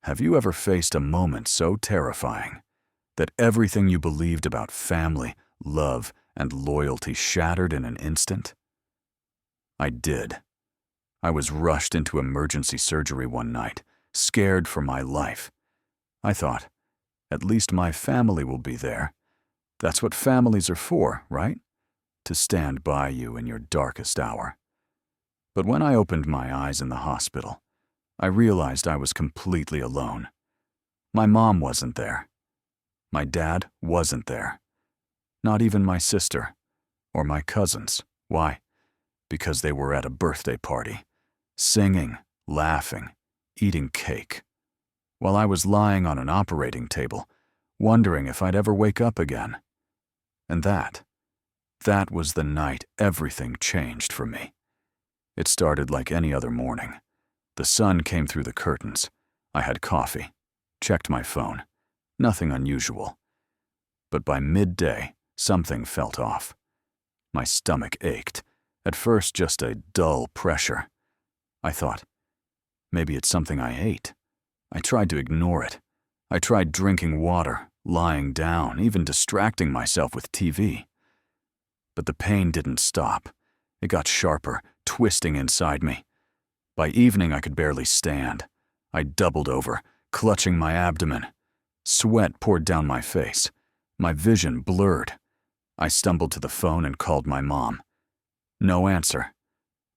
Have you ever faced a moment so terrifying that everything you believed about family, love, and loyalty shattered in an instant? I did. I was rushed into emergency surgery one night, scared for my life. I thought, at least my family will be there. That's what families are for, right? To stand by you in your darkest hour. But when I opened my eyes in the hospital, I realized I was completely alone. My mom wasn't there. My dad wasn't there. Not even my sister or my cousins. Why? Because they were at a birthday party, singing, laughing, eating cake, while I was lying on an operating table, wondering if I'd ever wake up again. And that was the night everything changed for me. It started like any other morning. The sun came through the curtains. I had coffee, checked my phone. Nothing unusual. But by midday, something felt off. My stomach ached, at first just a dull pressure. I thought, maybe it's something I ate. I tried to ignore it. I tried drinking water, lying down, even distracting myself with TV. But the pain didn't stop. It got sharper, twisting inside me. By evening, I could barely stand. I doubled over, clutching my abdomen. Sweat poured down my face. My vision blurred. I stumbled to the phone and called my mom. No answer.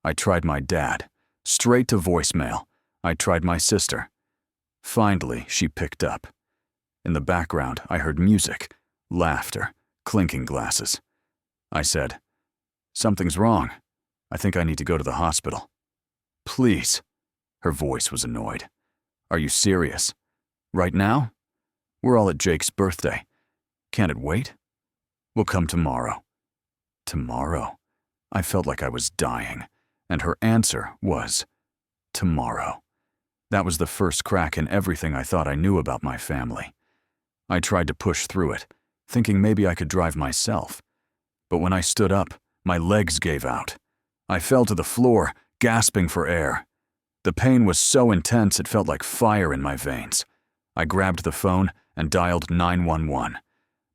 I tried my dad. Straight to voicemail. I tried my sister. Finally, she picked up. In the background, I heard music, laughter, clinking glasses. I said, "Something's wrong. I think I need to go to the hospital." "Please." Her voice was annoyed. "Are you serious? Right now? We're all at Jake's birthday. Can't it wait? We'll come tomorrow." Tomorrow? I felt like I was dying, and her answer was, tomorrow. That was the first crack in everything I thought I knew about my family. I tried to push through it, thinking maybe I could drive myself. But when I stood up, my legs gave out. I fell to the floor, gasping for air. The pain was so intense it felt like fire in my veins. I grabbed the phone and dialed 911.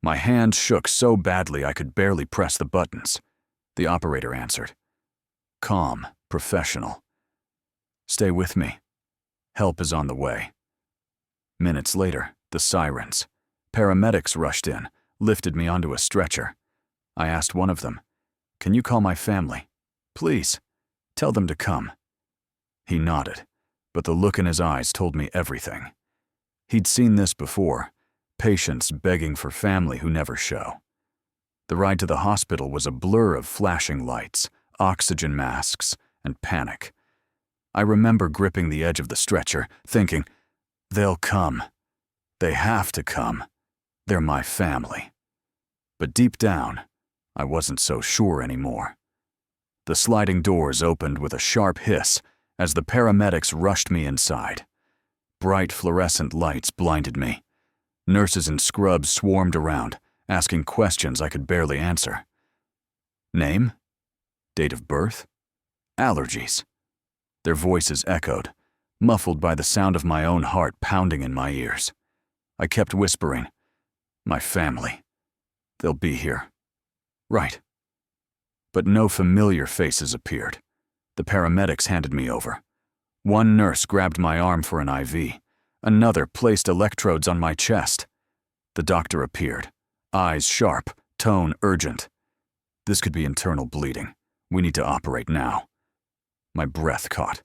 My hands shook so badly I could barely press the buttons. The operator answered. Calm, professional. "Stay with me. Help is on the way." Minutes later, the sirens. Paramedics rushed in, lifted me onto a stretcher. I asked one of them, "Can you call my family? Please, tell them to come." He nodded, but the look in his eyes told me everything. He'd seen this before, patients begging for family who never show. The ride to the hospital was a blur of flashing lights, oxygen masks, and panic. I remember gripping the edge of the stretcher, thinking, they'll come. They have to come. They're my family. But deep down, I wasn't so sure anymore. The sliding doors opened with a sharp hiss as the paramedics rushed me inside. Bright fluorescent lights blinded me. Nurses in scrubs swarmed around, asking questions I could barely answer. Name? Date of birth? Allergies. Their voices echoed, muffled by the sound of my own heart pounding in my ears. I kept whispering, "My family. They'll be here. Right." But no familiar faces appeared. The paramedics handed me over. One nurse grabbed my arm for an IV. Another placed electrodes on my chest. The doctor appeared, eyes sharp, tone urgent. "This could be internal bleeding. We need to operate now." My breath caught.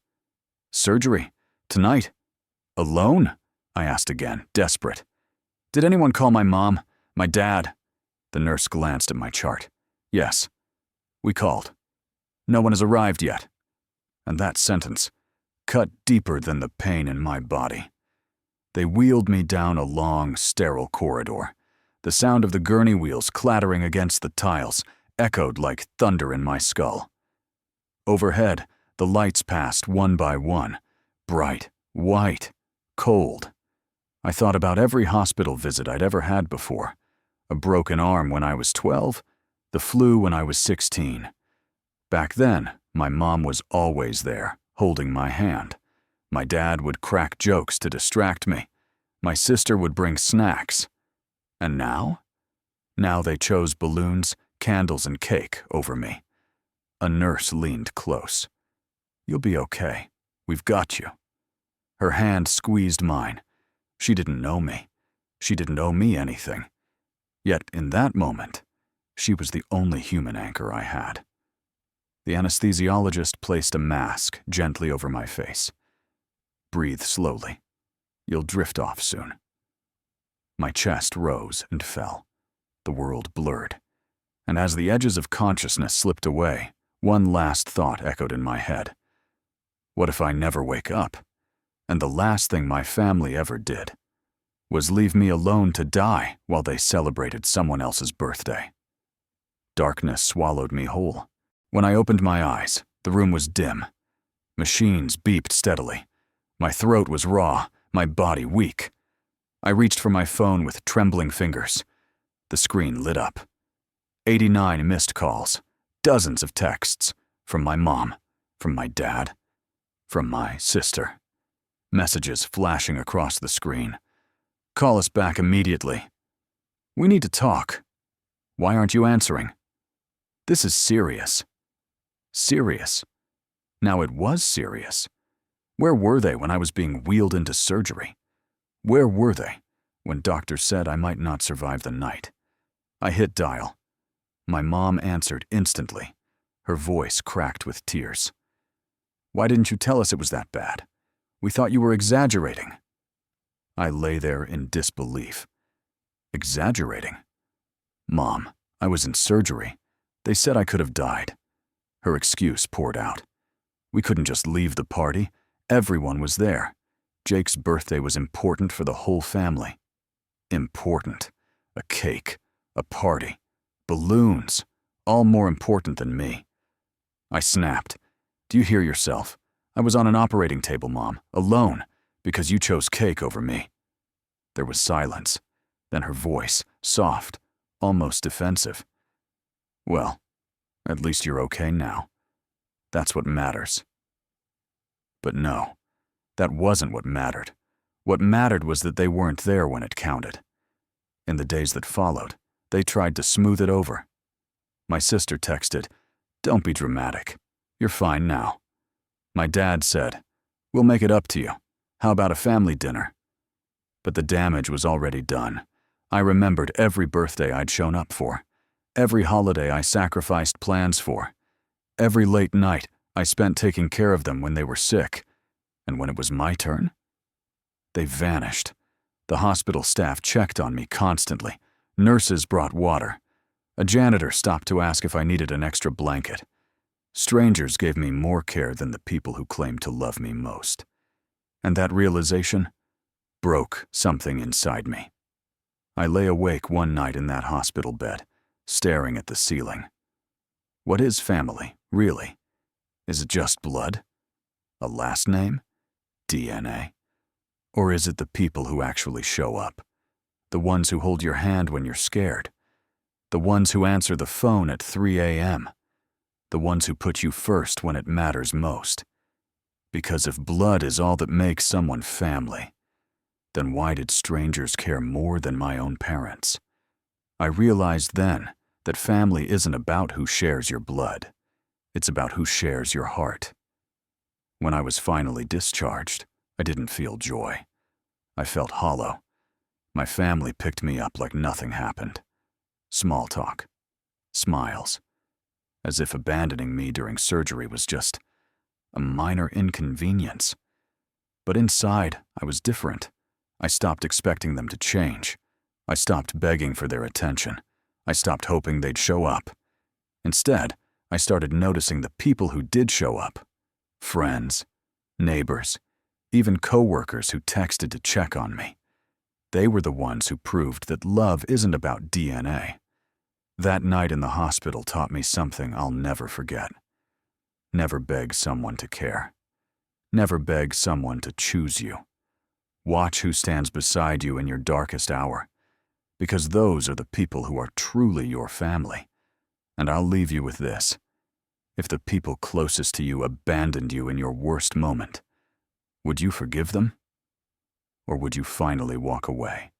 "Surgery? Tonight? Alone?" I asked again, desperate. "Did anyone call my mom? My dad?" The nurse glanced at my chart. "Yes. We called. No one has arrived yet." And that sentence cut deeper than the pain in my body. They wheeled me down a long, sterile corridor. The sound of the gurney wheels clattering against the tiles echoed like thunder in my skull. Overhead, the lights passed one by one, bright, white, cold. I thought about every hospital visit I'd ever had before. A broken arm when I was 12, the flu when I was 16. Back then, my mom was always there, holding my hand. My dad would crack jokes to distract me. My sister would bring snacks. And now? Now they chose balloons, candles, and cake over me. A nurse leaned close. "You'll be okay. We've got you." Her hand squeezed mine. She didn't know me. She didn't owe me anything. Yet in that moment, she was the only human anchor I had. The anesthesiologist placed a mask gently over my face. "Breathe slowly. You'll drift off soon." My chest rose and fell. The world blurred. And as the edges of consciousness slipped away, one last thought echoed in my head. What if I never wake up? And the last thing my family ever did was leave me alone to die while they celebrated someone else's birthday. Darkness swallowed me whole. When I opened my eyes, the room was dim. Machines beeped steadily. My throat was raw, my body weak. I reached for my phone with trembling fingers. The screen lit up. 89 missed calls, dozens of texts, from my mom, from my dad, from my sister. Messages flashing across the screen. "Call us back immediately. We need to talk. Why aren't you answering? This is serious." Serious. Now it was serious. Where were they when I was being wheeled into surgery? Where were they when doctors said I might not survive the night? I hit dial. My mom answered instantly. Her voice cracked with tears. "Why didn't you tell us it was that bad? We thought you were exaggerating." I lay there in disbelief. Exaggerating? "Mom, I was in surgery. They said I could have died." Her excuse poured out. "We couldn't just leave the party. Everyone was there. Jake's birthday was important for the whole family." Important. A cake. A party. Balloons. All more important than me. I snapped. "Do you hear yourself? I was on an operating table, Mom, alone, because you chose cake over me." There was silence. Then her voice, soft, almost defensive. "Well, at least you're okay now. That's what matters." But no, that wasn't what mattered. What mattered was that they weren't there when it counted. In the days that followed, they tried to smooth it over. My sister texted, "Don't be dramatic. You're fine now." My dad said, "We'll make it up to you. How about a family dinner?" But the damage was already done. I remembered every birthday I'd shown up for, every holiday I sacrificed plans for, every late night I spent taking care of them when they were sick. And when it was my turn, they vanished. The hospital staff checked on me constantly. Nurses brought water. A janitor stopped to ask if I needed an extra blanket. Strangers gave me more care than the people who claimed to love me most. And that realization broke something inside me. I lay awake one night in that hospital bed, staring at the ceiling. What is family, really? Is it just blood? A last name? DNA? Or is it the people who actually show up? The ones who hold your hand when you're scared? The ones who answer the phone at 3 a.m.? The ones who put you first when it matters most? Because if blood is all that makes someone family, then why did strangers care more than my own parents? I realized then that family isn't about who shares your blood. It's about who shares your heart. When I was finally discharged, I didn't feel joy. I felt hollow. My family picked me up like nothing happened. Small talk. Smiles. As if abandoning me during surgery was just a minor inconvenience. But inside, I was different. I stopped expecting them to change. I stopped begging for their attention. I stopped hoping they'd show up. Instead, I started noticing the people who did show up. Friends, neighbors, even coworkers who texted to check on me. They were the ones who proved that love isn't about DNA. That night in the hospital taught me something I'll never forget. Never beg someone to care. Never beg someone to choose you. Watch who stands beside you in your darkest hour, because those are the people who are truly your family. And I'll leave you with this. If the people closest to you abandoned you in your worst moment, Would you forgive them? Or would you finally walk away?